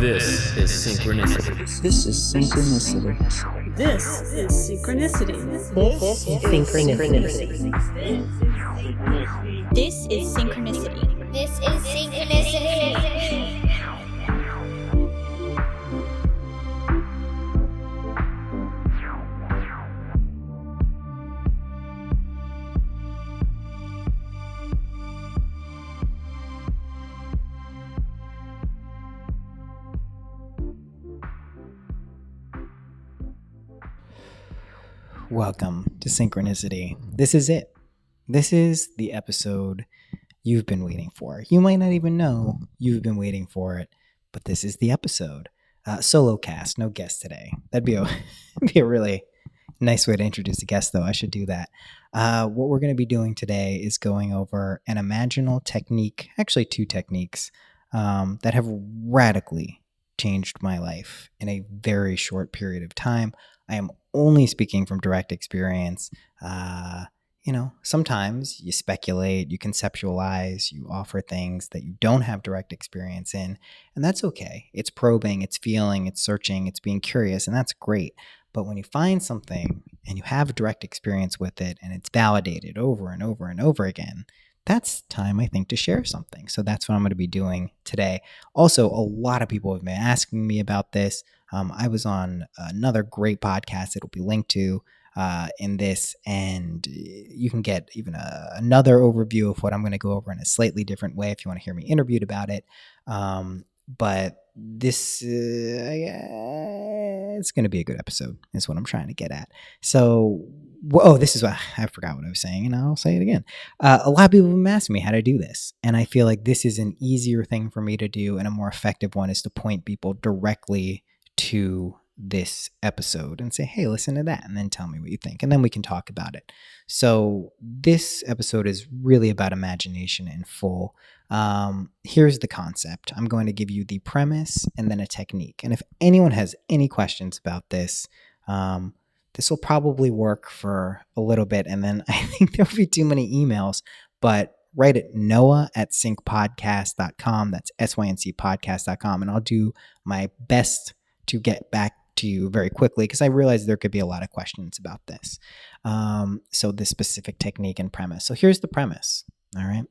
This is synchronicity. This is synchronicity. This is synchronicity. This is synchronicity. This is synchronicity. This is synchronicity. Welcome to Synchronicity. This is it. This is the episode you've been waiting for. You might not even know you've been waiting for it, but this is the episode. Solo cast, no guest today. That'd be a really nice way to introduce a guest, though. I should do that. What we're going to be doing today is going over an Imaginal technique, actually two techniques, that have radically changed my life in a very short period of time. I am only speaking from direct experience. Sometimes you speculate, you conceptualize, you offer things that you don't have direct experience in, and that's okay. It's probing, it's feeling, it's searching, it's being curious, and that's great. But when you find something and you have direct experience with it and it's validated over and over and over again, that's time, I think, to share something. So that's what I'm going to be doing today. Also, a lot of people have been asking me about this. I was on another great podcast that will be linked to in this, and you can get even another overview of what I'm going to go over in a slightly different way if you want to hear me interviewed about it. But this it's going to be a good episode is what I'm trying to get at. So, this is what I forgot what I was saying, and I'll say it again. A lot of people have been asking me how to do this, and I feel like this is an easier thing for me to do, and a more effective one is to point people directly to this episode and say, hey, listen to that, and then tell me what you think, and then we can talk about it. So this episode is really about imagination in full. Here's the concept. I'm going to give you the premise and then a technique. And if anyone has any questions about this, this will probably work for a little bit, and then I think there'll be too many emails, but write it noah@syncpodcast.com. That's syncpodcast.com, and I'll do my best to get back to you very quickly because I realize there could be a lot of questions about this. So this specific technique and premise. So here's the premise. All right.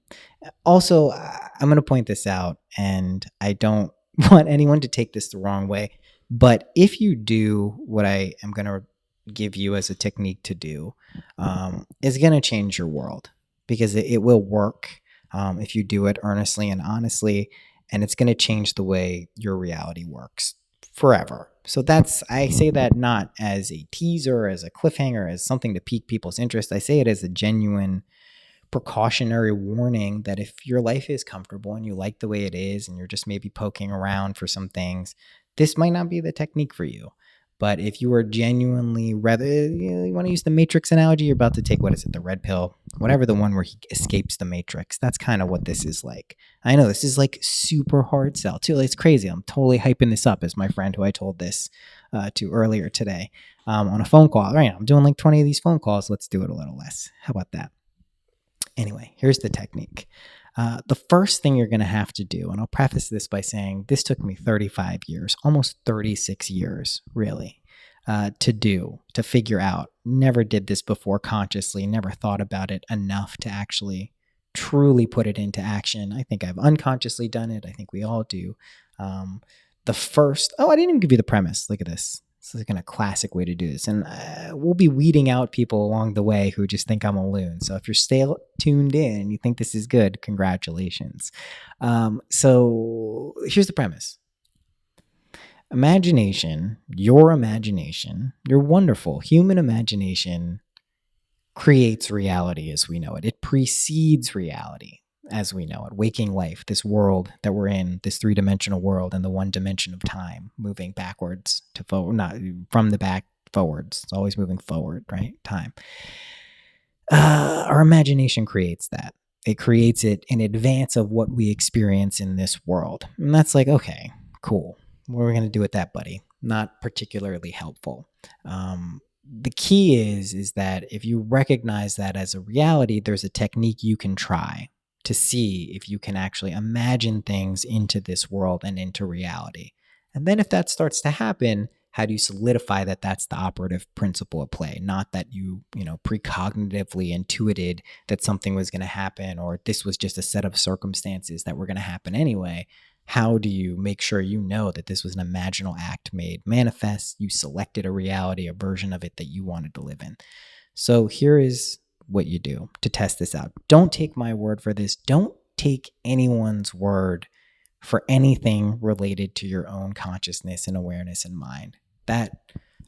Also, I'm going to point this out, and I don't want anyone to take this the wrong way, but if you do what I am going to give you as a technique to do, it's going to change your world because it will work if you do it earnestly and honestly, and it's going to change the way your reality works forever. So I say that not as a teaser, as a cliffhanger, as something to pique people's interest. I say it as a genuine precautionary warning that if your life is comfortable and you like the way it is and you're just maybe poking around for some things, this might not be the technique for you. But if you are genuinely you want to use the Matrix analogy, you're about to take, the red pill, whatever, the one where he escapes the Matrix. That's kind of what this is like. I know this is like super hard sell too. It's crazy. I'm totally hyping this up as my friend who I told this to earlier today on a phone call. Right now, I'm doing like 20 of these phone calls. Let's do it a little less. How about that? Anyway, here's the technique. The first thing you're going to have to do, and I'll preface this by saying this took me 35 years, almost 36 years, really, to figure out. Never did this before consciously, never thought about it enough to actually truly put it into action. I think I've unconsciously done it. I think we all do. I didn't even give you the premise. Look at this. This is a classic way to do this. And we'll be weeding out people along the way who just think I'm a loon. So if you're still tuned in and you think this is good, congratulations. So here's the premise. Imagination, your wonderful human imagination creates reality as we know it. It precedes reality as we know it. Waking life, this world that we're in, this three-dimensional world and the one dimension of time, moving backwards to forward, not from the back forwards. It's always moving forward, right? Time. Our imagination creates that. It creates it in advance of what we experience in this world. And that's like, okay, cool. What are we going to do with that, buddy? Not particularly helpful. The key is that if you recognize that as a reality, there's a technique you can try to see if you can actually imagine things into this world and into reality. And then if that starts to happen, how do you solidify that that's the operative principle at play? Not that you precognitively intuited that something was going to happen, or this was just a set of circumstances that were going to happen anyway. How do you make sure you know that this was an imaginal act made manifest? You selected a reality, a version of it that you wanted to live in. So here is what you do to test this out. Don't take my word for this. Don't take anyone's word for anything related to your own consciousness and awareness and mind. That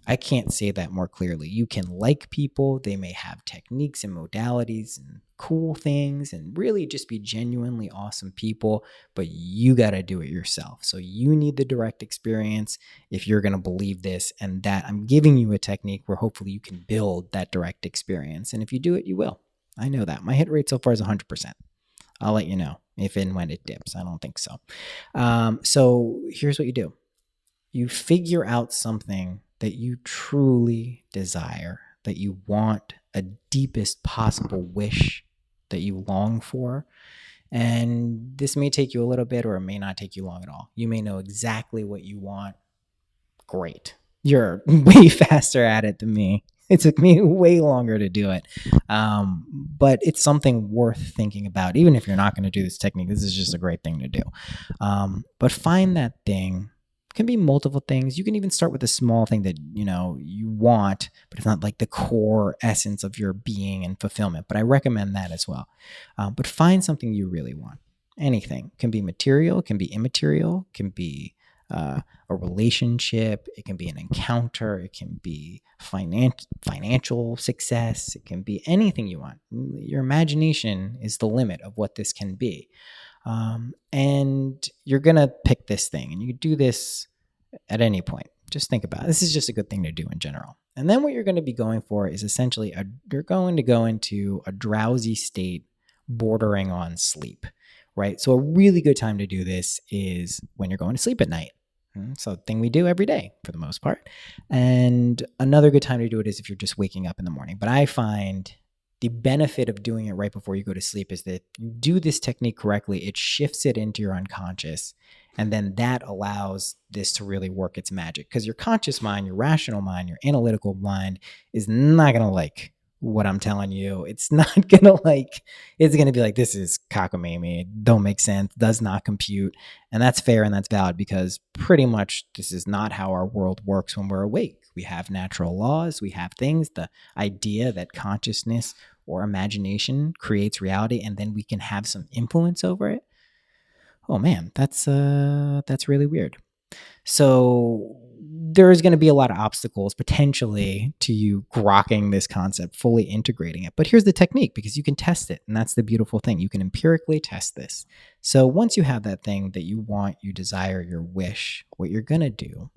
I can't say that more clearly. You can like people, they may have techniques and modalities and cool things and really just be genuinely awesome people, but you got to do it yourself. So you need the direct experience if you're going to believe this, and that I'm giving you a technique where hopefully you can build that direct experience. And if you do it, you will. I know that. My hit rate so far is 100%. I'll let you know if and when it dips. I don't think so. So here's what you do. You figure out something that you truly desire, that you want, a deepest possible wish that you long for. And this may take you a little bit, or it may not take you long at all. You may know exactly what you want. Great. You're way faster at it than me. It took me way longer to do it. But it's something worth thinking about. Even if you're not going to do this technique, this is just a great thing to do. But find that thing. It can be multiple things. You can even start with a small thing that you want, but it's not like the core essence of your being and fulfillment. But I recommend that as well. But find something you really want. Anything. It can be material, it can be immaterial, it can be a relationship, it can be an encounter, it can be financial success, it can be anything you want. Your imagination is the limit of what this can be. And you're going to pick this thing, and you do this at any point. Just think about it. This is just a good thing to do in general. And then what you're going to be going for is essentially you're going to go into a drowsy state bordering on sleep, right? So a really good time to do this is when you're going to sleep at night. So a thing we do every day for the most part. And another good time to do it is if you're just waking up in the morning. But I find the benefit of doing it right before you go to sleep is that you do this technique correctly, it shifts it into your unconscious, and then that allows this to really work its magic. Because your conscious mind, your rational mind, your analytical mind is not going to like what I'm telling you. It's not going to it's going to be like, this is cockamamie, don't make sense, does not compute. And that's fair and that's valid, because pretty much this is not how our world works when we're awake. We have natural laws, we have things, the idea that consciousness or imagination creates reality, and then we can have some influence over it. Oh man, that's really weird. So there's going to be a lot of obstacles potentially to you grokking this concept, fully integrating it. But here's the technique, because you can test it. And that's the beautiful thing. You can empirically test this. So once you have that thing that you want, you desire, your wish, what you're going to do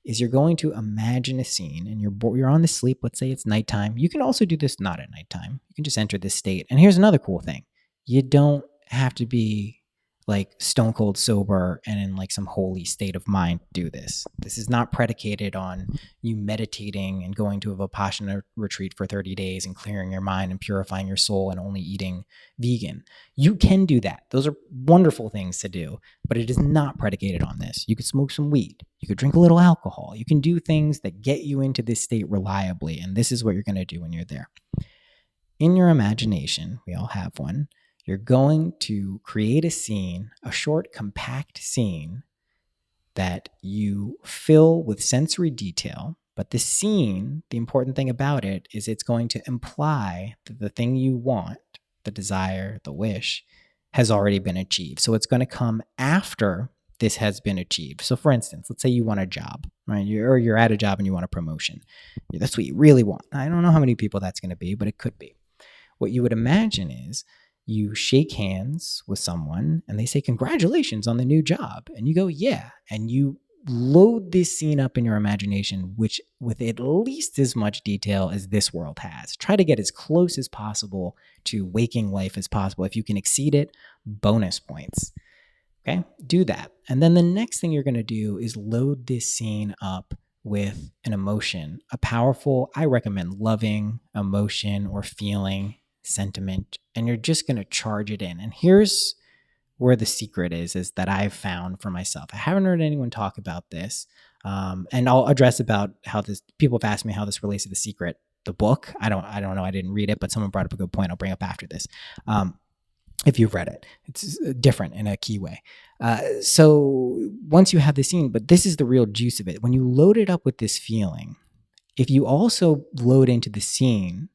is you're going to imagine a scene, and you're on the sleep. Let's say it's nighttime. You can also do this not at nighttime. You can just enter this state. And here's another cool thing. You don't have to be like stone cold sober and in like some holy state of mind to do this. This is not predicated on you meditating and going to a Vipassana retreat for 30 days and clearing your mind and purifying your soul and only eating vegan. You can do that. Those are wonderful things to do, but it is not predicated on this. You could smoke some weed. You could drink a little alcohol. You can do things that get you into this state reliably. And this is what you're going to do when you're there. In your imagination, we all have one, you're going to create a scene, a short, compact scene that you fill with sensory detail. But the scene, the important thing about it is it's going to imply that the thing you want, the desire, the wish, has already been achieved. So it's going to come after this has been achieved. So for instance, let's say you want a job, right? You're at a job and you want a promotion. That's what you really want. I don't know how many people that's going to be, but it could be. What you would imagine is you shake hands with someone and they say, congratulations on the new job. And you go, yeah. And you load this scene up in your imagination, which with at least as much detail as this world has. Try to get as close as possible to waking life as possible. If you can exceed it, bonus points. Okay, do that. And then the next thing you're going to do is load this scene up with an emotion, a powerful, I recommend loving emotion or feeling, sentiment, and you're just going to charge it in. And here's where the secret is that I've found for myself. I haven't heard anyone talk about this. And I'll address about how this, people have asked me how this relates to The Secret, the book. I don't know. I didn't read it, but someone brought up a good point I'll bring up after this. If you've read it, it's different in a key way. So once you have the scene, but this is the real juice of it. When you load it up with this feeling, if you also load into the scene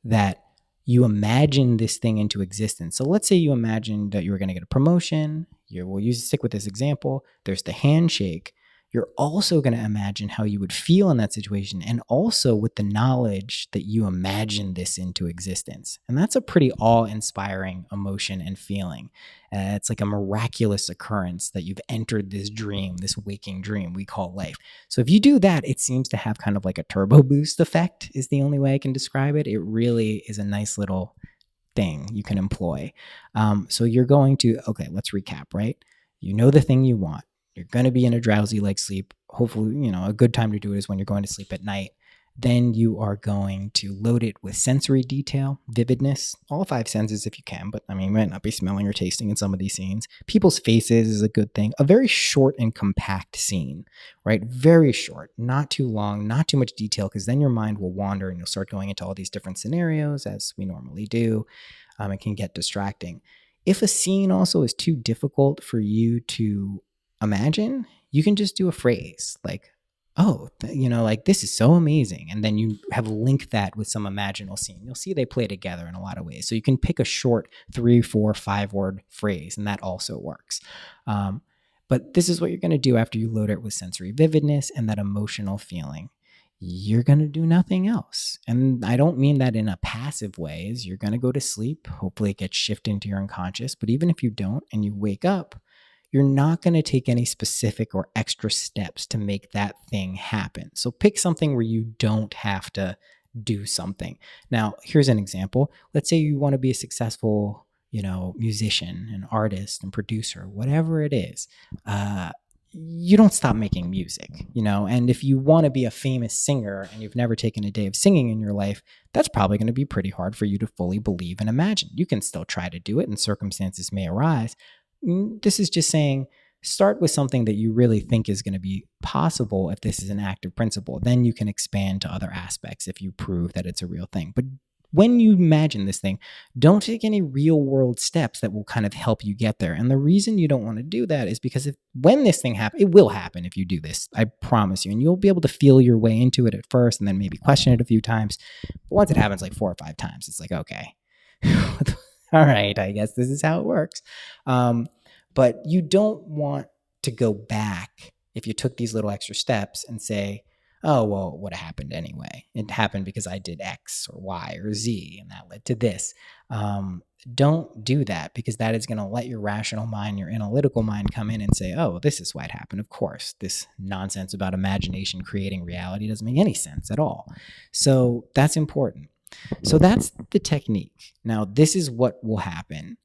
that you imagine this thing into existence. So let's say you imagine that you were going to get a promotion. We'll stick with this example. There's the handshake. You're also going to imagine how you would feel in that situation, and also with the knowledge that you imagine this into existence. And that's a pretty awe-inspiring emotion and feeling. It's like a miraculous occurrence that you've entered this dream, this waking dream we call life. So if you do that, it seems to have kind of like a turbo boost effect is the only way I can describe it. It really is a nice little thing you can employ. So you're going to, okay, let's recap, right? You know the thing you want. You're going to be in a drowsy like sleep. Hopefully, a good time to do it is when you're going to sleep at night. Then you are going to load it with sensory detail, vividness, all 5 senses if you can, but you might not be smelling or tasting in some of these scenes. People's faces is a good thing. A very short and compact scene, right? Very short, not too long, not too much detail, because then your mind will wander and you'll start going into all these different scenarios as we normally do. It can get distracting. If a scene also is too difficult for you to imagine, you can just do a phrase like, oh, like this is so amazing. And then you have linked that with some imaginal scene. You'll see they play together in a lot of ways. So you can pick a short 3, 4, 5 word phrase, and that also works. But this is what you're going to do after you load it with sensory vividness and that emotional feeling. You're going to do nothing else. And I don't mean that in a passive way. You're going to go to sleep. Hopefully it gets shifted into your unconscious. But even if you don't and you wake up, you're not going to take any specific or extra steps to make that thing happen. So pick something where you don't have to do something. Now, here's an example. Let's say you want to be a successful, musician, an artist and producer, whatever it is. You don't stop making music, and if you want to be a famous singer and you've never taken a day of singing in your life, that's probably going to be pretty hard for you to fully believe and imagine. You can still try to do it and circumstances may arise. This is just saying, start with something that you really think is going to be possible if this is an active principle. Then you can expand to other aspects if you prove that it's a real thing. But when you imagine this thing, don't take any real world steps that will kind of help you get there. And the reason you don't want to do that is because when this thing happens, it will happen if you do this, I promise you. And you'll be able to feel your way into it at first and then maybe question it a few times. But once it happens like 4 or 5 times, it's like, okay, all right, I guess this is how it works. But you don't want to go back if you took these little extra steps and say, oh, well, what happened anyway? It happened because I did X or Y or Z, and that led to this. Don't do that, because that is going to let your rational mind, your analytical mind come in and say, oh, this is why it happened. Of course, this nonsense about imagination creating reality doesn't make any sense at all. So that's important. So that's the technique. Now, this is what will happen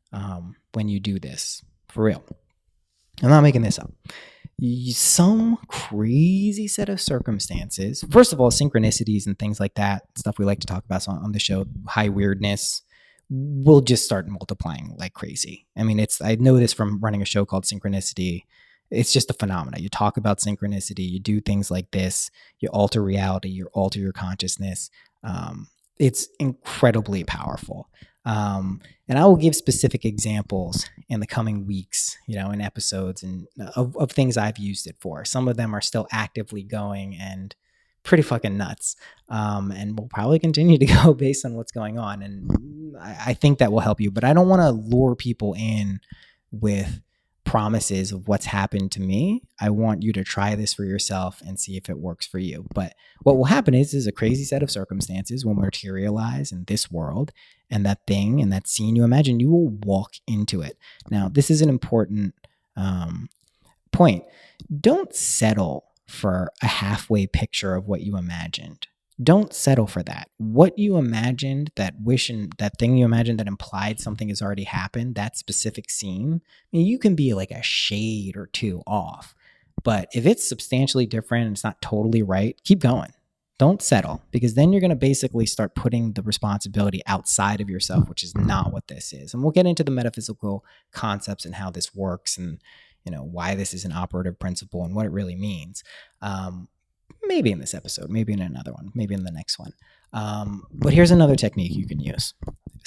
when you do this. For real. I'm not making this up. Some crazy set of circumstances. First of all, synchronicities and things like that, stuff we like to talk about on the show, high weirdness, will just start multiplying like crazy. I know this from running a show called Synchronicity. It's just a phenomena. You talk about synchronicity, you do things like this, you alter reality, you alter your consciousness. It's incredibly powerful. And I will give specific examples in the coming weeks, in episodes and of things I've used it for. Some of them are still actively going and pretty fucking nuts. And we'll probably continue to go based on what's going on. And I think that will help you, but I don't want to lure people in with promises of what's happened to me. I want you to try this for yourself and see if it works for you. But what will happen is a crazy set of circumstances will materialize in this world, and that thing and that scene you imagine, you will walk into it. Now, this is an important point. Don't settle for a halfway picture of what you imagined. Don't settle for that. What you imagined, that wish and that thing you imagined that implied something has already happened, that specific scene, you can be like a shade or 2 off. But if it's substantially different and it's not totally right, keep going. Don't settle, because then you're going to basically start putting the responsibility outside of yourself, which is not what this is. And we'll get into the metaphysical concepts and how this works, and why this is an operative principle and what it really means. Maybe in this episode, maybe in another one, maybe in the next one. But here's another technique you can use.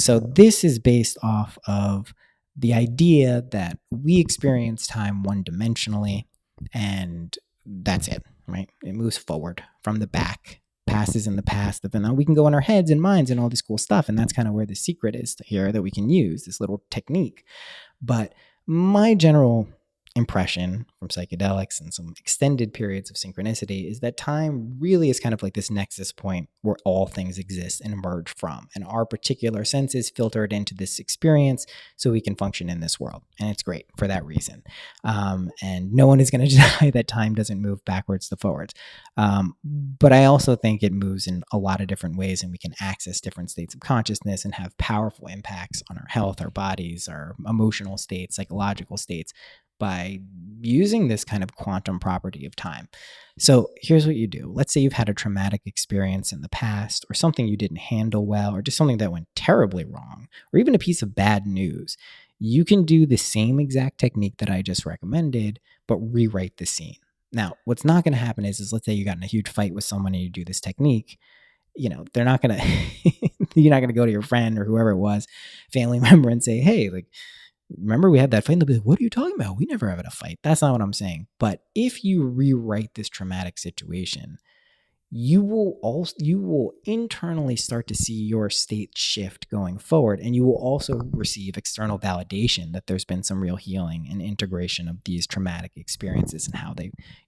So this is based off of the idea that we experience time one-dimensionally, and that's it, right? It moves forward from the back, past is in the past, but then we can go in our heads and minds and all this cool stuff, and that's kind of where the secret is here that we can use, this little technique. But my general impression from psychedelics and some extended periods of synchronicity is that time really is kind of like this nexus point where all things exist and emerge from, and our particular senses filter it into this experience so we can function in this world. And it's great for that reason. And no one is going to deny that time doesn't move backwards to forwards. But I also think it moves in a lot of different ways, and we can access different states of consciousness and have powerful impacts on our health, our bodies, our emotional states, psychological states, by using this kind of quantum property of time. So here's what you do. Let's say you've had a traumatic experience in the past, or something you didn't handle well, or just something that went terribly wrong, or even a piece of bad news. You can do the same exact technique that I just recommended, but rewrite the scene. Now, what's not going to happen is let's say you got in a huge fight with someone and you do this technique. They're not going to, you're not going to go to your friend or whoever it was, family member, and say, hey, remember we had that fight? And they'll be like, what are you talking about? We never had a fight. That's not what I'm saying. But if you rewrite this traumatic situation, you will internally start to see your state shift going forward, and you will also receive external validation that there's been some real healing and integration of these traumatic experiences and how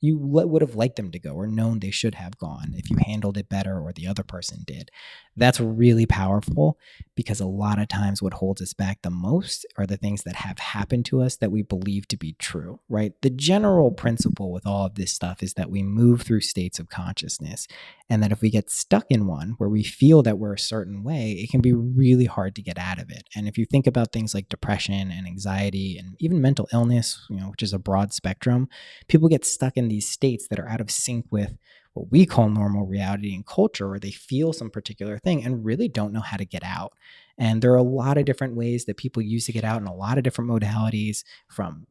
you would have liked them to go, or known they should have gone if you handled it better or the other person did. That's really powerful, because a lot of times what holds us back the most are the things that have happened to us that we believe to be true, right? The general principle with all of this stuff is that we move through states of consciousness, and that if we get stuck in one where we feel that we're a certain way, it can be really hard to get out of it. And if you think about things like depression and anxiety and even mental illness, which is a broad spectrum, people get stuck in these states that are out of sync with what we call normal reality and culture, where they feel some particular thing and really don't know how to get out. And there are a lot of different ways that people use to get out, in a lot of different modalities, from,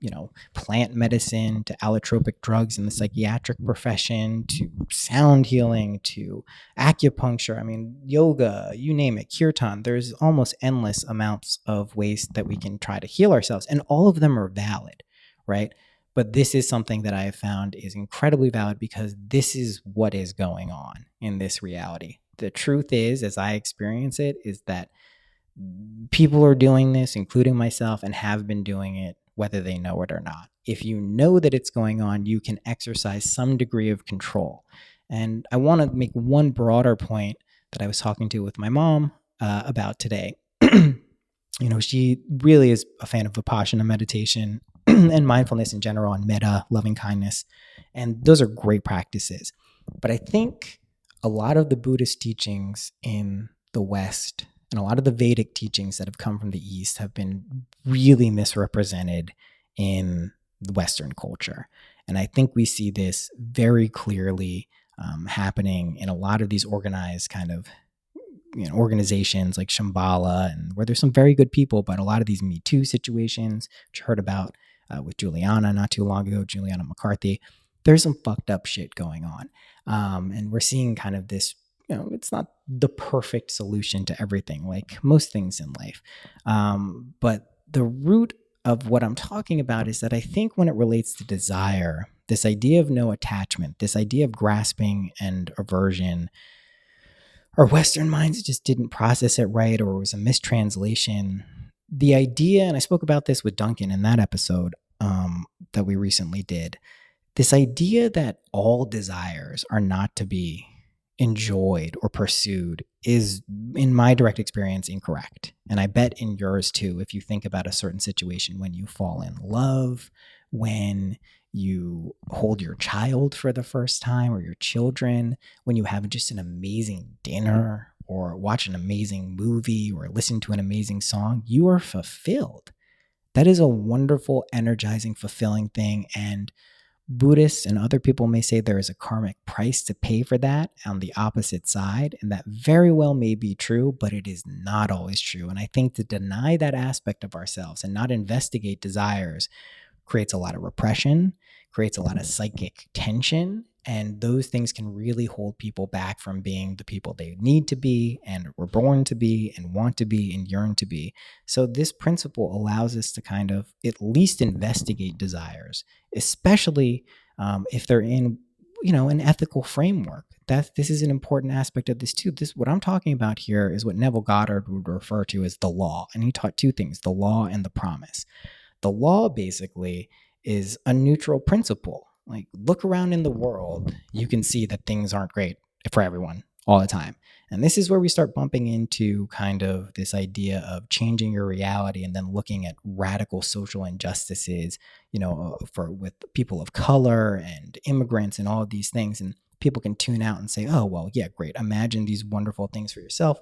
plant medicine to allotropic drugs in the psychiatric profession, to sound healing, to acupuncture. I mean, yoga, you name it, kirtan. There's almost endless amounts of ways that we can try to heal ourselves, and all of them are valid, right? But this is something that I have found is incredibly valid, because this is what is going on in this reality. The truth is, as I experience it, is that people are doing this, including myself, and have been doing it, whether they know it or not. If you know that it's going on, you can exercise some degree of control. And I want to make one broader point that I was talking to with my mom about today. She really is a fan of Vipassana meditation and mindfulness in general, and metta, loving kindness. And those are great practices. But I think a lot of the Buddhist teachings in the West, and a lot of the Vedic teachings that have come from the East, have been really misrepresented in the Western culture. And I think we see this very clearly happening in a lot of these organized kind of organizations like Shambhala, and where there's some very good people, but a lot of these Me Too situations, which I heard about with Juliana not too long ago, Juliana McCarthy, there's some fucked up shit going on. And we're seeing kind of this, it's not the perfect solution to everything, like most things in life. But the root of what I'm talking about is that I think when it relates to desire, this idea of no attachment, this idea of grasping and aversion, our Western minds just didn't process it right, or it was a mistranslation. The idea, and I spoke about this with Duncan in that episode that we recently did, this idea that all desires are not to be enjoyed or pursued is, in my direct experience, incorrect. And I bet in yours too, if you think about a certain situation, when you fall in love, when you hold your child for the first time, or your children, when you have just an amazing dinner, or watch an amazing movie, or listen to an amazing song, you are fulfilled. That is a wonderful, energizing, fulfilling thing. And Buddhists and other people may say there is a karmic price to pay for that on the opposite side, and that very well may be true, but it is not always true. And I think to deny that aspect of ourselves and not investigate desires creates a lot of repression, creates a lot of psychic tension, and those things can really hold people back from being the people they need to be and were born to be and want to be and yearn to be. So this principle allows us to kind of at least investigate desires, especially if they're in, an ethical framework. This is an important aspect of this too. What I'm talking about here is what Neville Goddard would refer to as the law, and he taught two things: the law and the promise. The law basically is a neutral principle. Like, look around in the world, you can see that things aren't great for everyone all the time. And this is where we start bumping into kind of this idea of changing your reality and then looking at radical social injustices, with people of color and immigrants and all of these things. And people can tune out and say, oh, well, yeah, great. Imagine these wonderful things for yourself,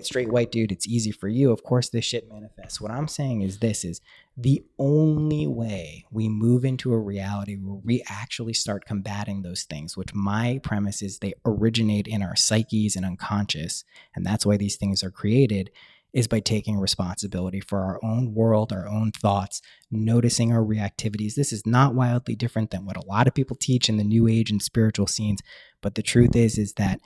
straight white dude. It's easy for you. Of course, this shit manifests. What I'm saying is this is the only way we move into a reality where we actually start combating those things, which my premise is they originate in our psyches and unconscious. And that's why these things are created, is by taking responsibility for our own world, our own thoughts, noticing our reactivities. This is not wildly different than what a lot of people teach in the new age and spiritual scenes. But the truth is that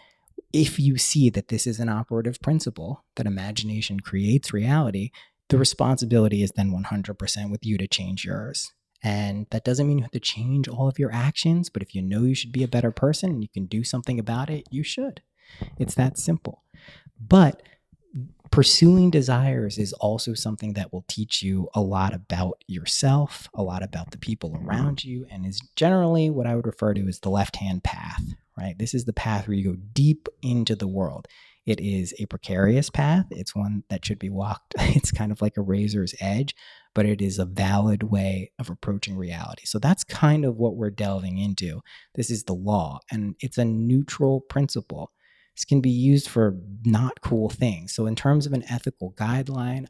if you see that this is an operative principle, that imagination creates reality, the responsibility is then 100% with you to change yours. And that doesn't mean you have to change all of your actions, but if you know you should be a better person and you can do something about it, you should. It's that simple. But pursuing desires is also something that will teach you a lot about yourself, a lot about the people around you, and is generally what I would refer to as the left-hand path, right? This is the path where you go deep into the world. It is a precarious path. It's one that should be walked. It's kind of like a razor's edge, but it is a valid way of approaching reality. So that's kind of what we're delving into. This is the law, and it's a neutral principle. This can be used for not cool things. So in terms of an ethical guideline,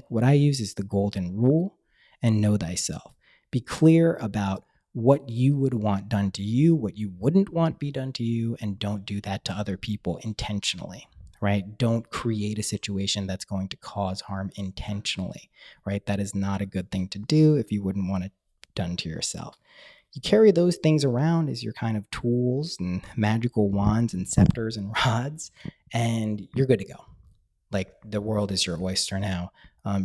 what I use is the golden rule and know thyself. Be clear about what you would want done to you, what you wouldn't want be done to you, and don't do that to other people intentionally, right? Don't create a situation that's going to cause harm intentionally, right? That is not a good thing to do if you wouldn't want it done to yourself. You carry those things around as your kind of tools and magical wands and scepters and rods, and you're good to go. Like, the world is your oyster now.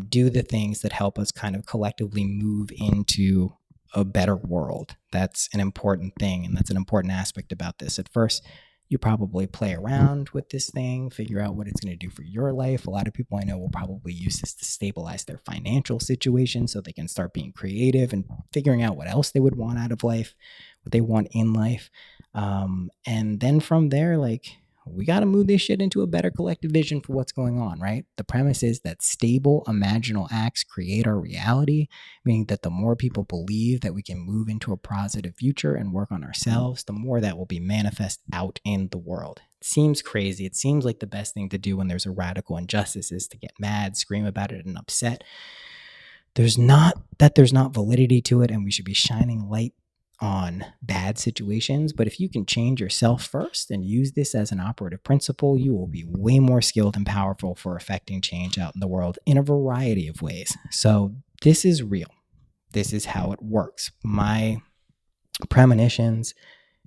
Do the things that help us kind of collectively move into a better world. That's an important thing, and that's an important aspect about this. At first, you probably play around with this thing, figure out what it's going to do for your life. A lot of people I know will probably use this to stabilize their financial situation so they can start being creative and figuring out what else they would want out of life, what they want in life. And then from there, we got to move this shit into a better collective vision for what's going on, right? The premise is that stable imaginal acts create our reality, meaning that the more people believe that we can move into a positive future and work on ourselves, the more that will be manifest out in the world. It seems crazy. It seems like the best thing to do when there's a radical injustice is to get mad, scream about it, and upset. There's not validity to it, and we should be shining light on bad situations. But if you can change yourself first and use this as an operative principle, you will be way more skilled and powerful for affecting change out in the world in a variety of ways. So this is real. This is how it works. My premonitions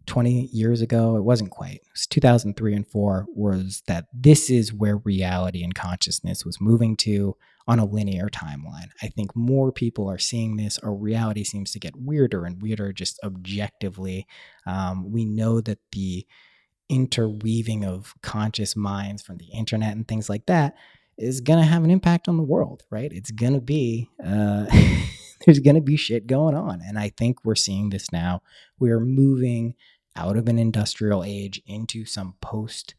20 years ago, it wasn't quite. It was 2003 and 4, was that this is where reality and consciousness was moving to on a linear timeline. I think more people are seeing this. Our reality seems to get weirder and weirder just objectively. We know that the interweaving of conscious minds from the internet and things like that is going to have an impact on the world, right? It's going to be, there's going to be shit going on. And I think we're seeing this now. We are moving out of an industrial age into some post,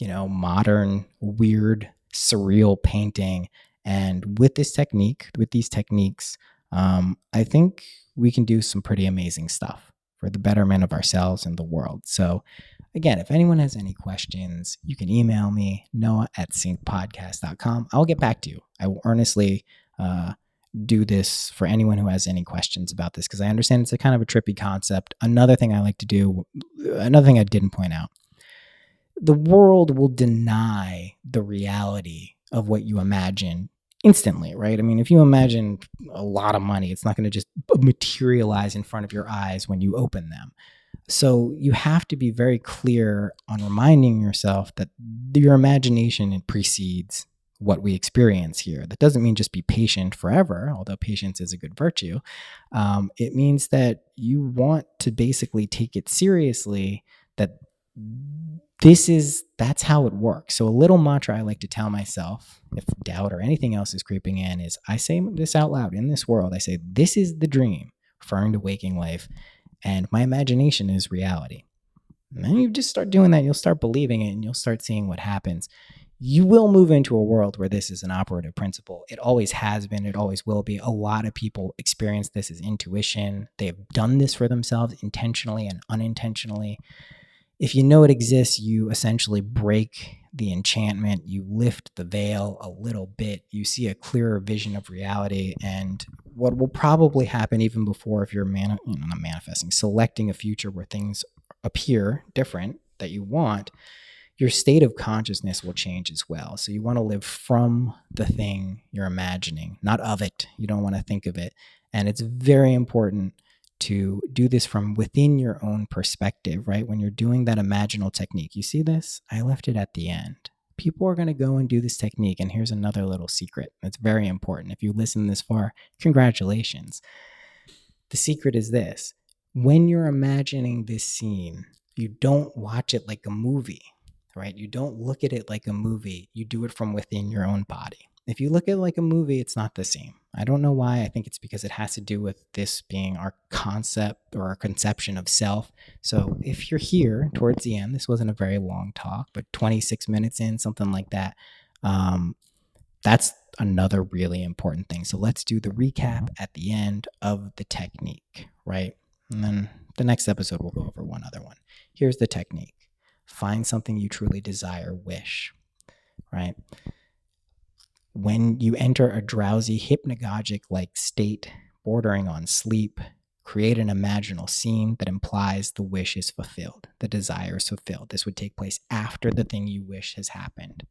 modern, weird, surreal painting. And with these techniques, I think we can do some pretty amazing stuff for the betterment of ourselves and the world. So again, if anyone has any questions, you can email me, noah@syncpodcast.com. I'll get back to you. I will earnestly do this for anyone who has any questions about this, because I understand it's a kind of a trippy concept. Another thing I didn't point out, the world will deny the reality of what you imagine instantly, right? I mean, if you imagine a lot of money, it's not going to just materialize in front of your eyes when you open them. So you have to be very clear on reminding yourself that your imagination precedes what we experience here. That doesn't mean just be patient forever, although patience is a good virtue. It means that you want to basically take it seriously, that that's how it works. So a little mantra I like to tell myself, if doubt or anything else is creeping in, is I say this out loud in this world. I say, this is the dream, referring to waking life, and my imagination is reality. And then you just start doing that, you'll start believing it, and you'll start seeing what happens. You will move into a world where this is an operative principle. It always has been. It always will be. A lot of people experience this as intuition. They've done this for themselves intentionally and unintentionally. If you know it exists, you essentially break the enchantment. You lift the veil a little bit. You see a clearer vision of reality. And what will probably happen even before, if you're not manifesting, selecting a future where things appear different that you want, your state of consciousness will change as well. So you want to live from the thing you're imagining, not of it. You don't want to think of it. And it's very important to do this from within your own perspective, right? When you're doing that imaginal technique, you see this? I left it at the end. People are going to go and do this technique. And here's another little secret that's very important. If you listen this far, congratulations. The secret is this. When you're imagining this scene, you don't watch it like a movie, right? You don't look at it like a movie. You do it from within your own body. If you look at it like a movie, it's not the same. I don't know why. I think it's because it has to do with this being our concept or our conception of self. So if you're here towards the end, this wasn't a very long talk, but 26 minutes in, something like that, that's another really important thing. So let's do the recap at the end of the technique, right? And then the next episode, we'll go over one other one. Here's the technique. Find something you truly desire, wish, right? When you enter a drowsy, hypnagogic-like state bordering on sleep, create an imaginal scene that implies the wish is fulfilled, the desire is fulfilled. This would take place after the thing you wish has happened.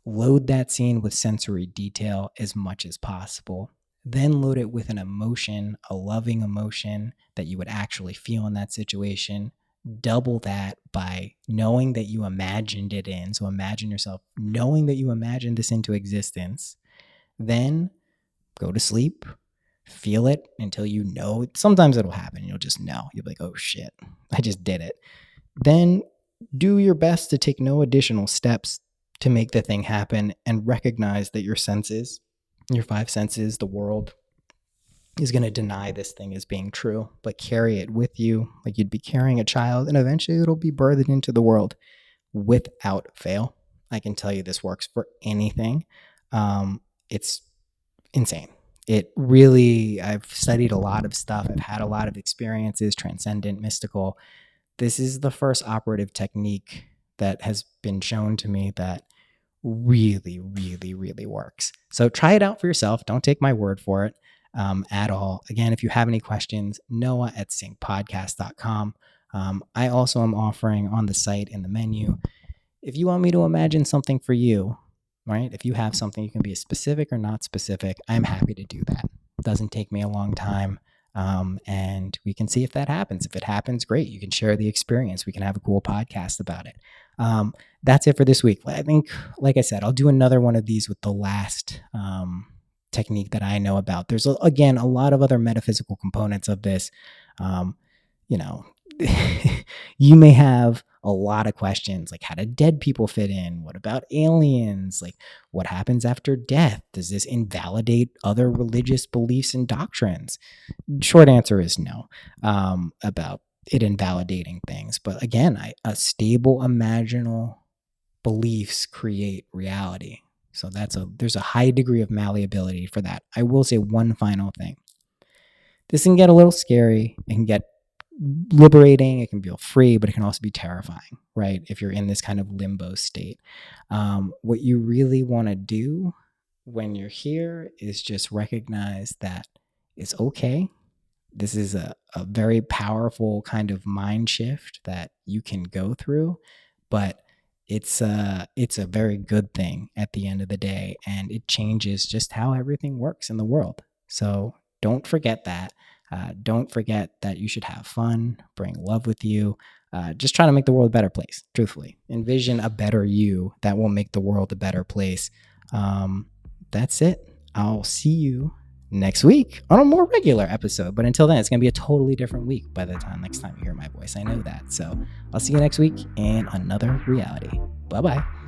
Load that scene with sensory detail as much as possible. Then load it with an emotion, a loving emotion that you would actually feel in that situation. Double that by knowing that you imagined it in. So imagine yourself knowing that you imagined this into existence. Then go to sleep, feel it until you know. Sometimes it'll happen. You'll just know. You'll be like, oh shit, I just did it. Then do your best to take no additional steps to make the thing happen, and recognize that your senses, your five senses, the world, is going to deny this thing as being true, but carry it with you like you'd be carrying a child, and eventually it'll be birthed into the world without fail. I can tell you this works for anything. It's insane. It really, I've studied a lot of stuff. I've had a lot of experiences, transcendent, mystical. This is the first operative technique that has been shown to me that really, really, really works. So try it out for yourself. Don't take my word for it. At all. Again, if you have any questions, noah@syncpodcast.com. I also am offering on the site in the menu, if you want me to imagine something for you, right? If you have something, you can be specific or not specific. I'm happy to do that. It doesn't take me a long time. And we can see if that happens. If it happens, great. You can share the experience. We can have a cool podcast about it. That's it for this week. I think, like I said, I'll do another one of these with the last, technique that I know about. There's again a lot of other metaphysical components of this. You may have a lot of questions like, how do dead people fit in? What about aliens? Like, what happens after death? Does this invalidate other religious beliefs and doctrines? Short answer is no, about it invalidating things. But again, a stable imaginal beliefs create reality. So there's a high degree of malleability for that. I will say one final thing. This can get a little scary. It can get liberating. It can feel free, but it can also be terrifying, right? If you're in this kind of limbo state. What you really want to do when you're here is just recognize that it's okay. This is a very powerful kind of mind shift that you can go through, but it's a very good thing at the end of the day, and it changes just how everything works in the world. So don't forget that. Don't forget that you should have fun, bring love with you. Just try to make the world a better place, truthfully. Envision a better you that will make the world a better place. That's it. I'll see you next week on a more regular episode. But until then, it's going to be a totally different week by the time next time you hear my voice. I know that. So I'll see you next week in another reality. Bye-bye.